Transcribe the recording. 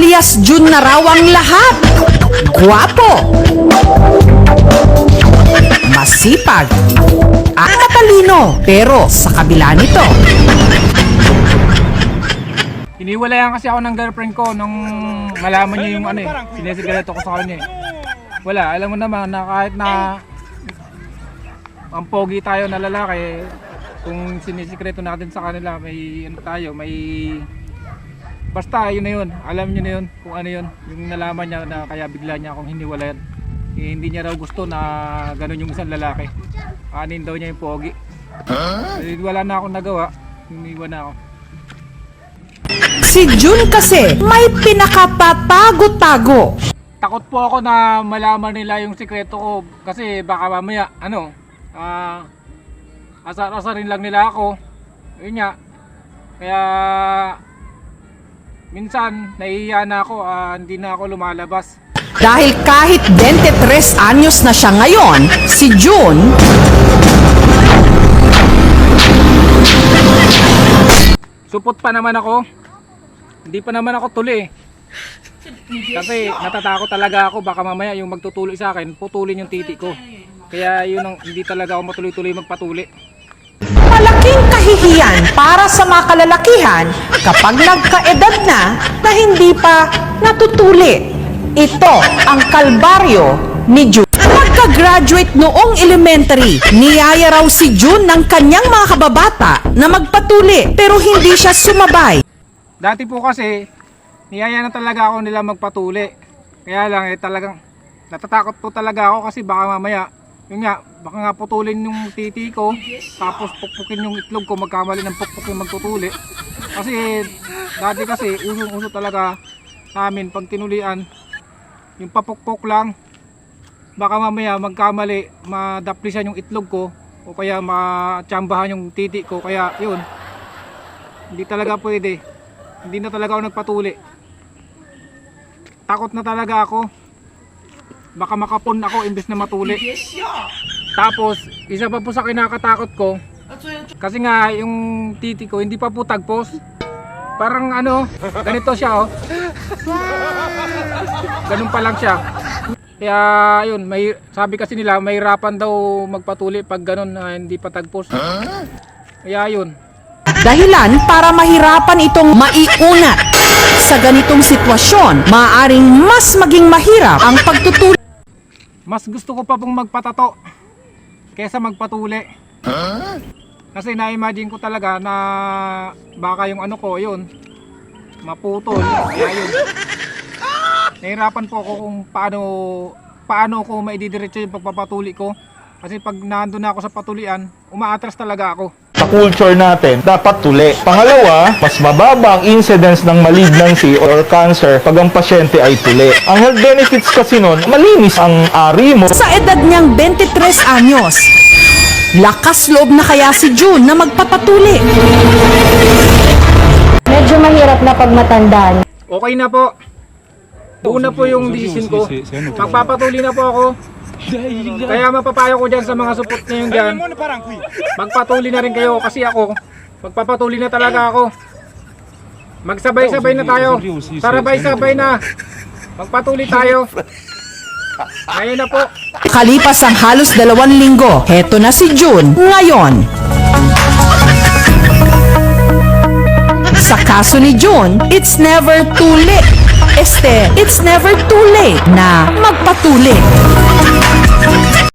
alias Jun na raw ang lahat. Guwapo, masipag, at matalino. Pero sa kabila nito, Iniwalayan kasi ako ng girlfriend ko nung malaman niya yung sinisigareto ko sa kanya eh. Wala, alam mo naman na kahit na ang pogi tayo na lalaki, kung sinisikreto natin sa kanila, may basta yun na yun, alam niyo na yun kung ano yun, yung nalaman niya na kaya bigla niya akong hiniwalayan. Hindi niya raw gusto na ganun yung isang lalaki, anin daw niya yung pogi. Wala na akong nagawa, hiniwan na ako. si Jun kasi may pinakapatago-tago. Takot po ako na malaman nila yung sikreto ko kasi baka mamaya asar-asarin lang nila ako. Yun nga. Kaya minsan nahihiya na ako, hindi na ako lumalabas. Dahil kahit 23 anyos na siya ngayon, si Jun Supot pa naman ako. Hindi pa naman ako tuli. Kasi natatakot talaga ako baka mamaya yung magtutuloy sa akin, putulin yung titi ko. Kaya yun ang hindi talaga ako matuloy-tuloy magpatuli. malaking kahihiyan para sa mga kalalakihan kapag nagkaedad na hindi pa natutuli. Ito ang kalbaryo ni Jun. Pagka-graduate noong elementary, niyaya raw si Jun ng kanyang mga kababata na magpatuli pero hindi siya sumabay. Dati po kasi, niyaya na talaga ako nila magpatuli. Kaya lang talagang natatakot po talaga ako kasi baka mamaya, yun nga, baka nga putulin yung titi ko, tapos pukpukin yung itlog ko, magkamali ng pukpukin magtutuli. Kasi dati kasi, usong-uso talaga namin pag tinulian, yung papukpok lang, baka mamaya magkamali, madaplisan yung itlog ko, o kaya matsambahan yung titi ko, kaya yun, hindi talaga pwede. Hindi na talaga ako nagpatuli. Takot na talaga ako. Baka makapon ako imbes na matuli. Tapos, isa pa po sa kinakatakot ko, kasi nga yung titi ko hindi pa po tagpos. Parang ganito siya oh. Ganun pa lang siya. Kaya yun, sabi kasi nila mahirapan daw magpatuli pag ganun hindi pa tagpos. Kaya yun. Dahilan para mahirapan itong maiunat. Sa ganitong sitwasyon, maaaring mas maging mahirap ang pagtutuli. Mas gusto ko pa pong magpatato kaysa magpatuli. Kasi na-imagine ko talaga na baka yung ko yun, maputol. Kaya yun. Nahirapan po ako kung paano ko maididiretso yung pagpapatuli ko. Kasi pag nandun na ako sa patulian, umaatras talaga ako. Sa culture natin, dapat tuli. Pangalawa, mas mababa ang incidence ng malignancy or cancer pag ang pasyente ay tuli. Ang health benefits kasi nun, malinis ang ari mo. Sa edad niyang 23 anyos, lakas loob na kaya si Jun na magpapatuli. Medyo mahirap na pag matandaan. Okay na po. Doon na po yung decision ko. Magpapatuli na po ako. Kaya mapapayo ko dyan sa mga supot ngayon dyan, magpatuli na rin kayo kasi ako, magpapatuli na talaga ako. Magsabay-sabay na tayo. Sarabay-sabay na. Magpatuli tayo. Ngayon na po. Kalipas ang halos 2 linggo, heto na si Jun ngayon. Sa kaso ni Jun, it's never too late. It's never too late na magpatuli.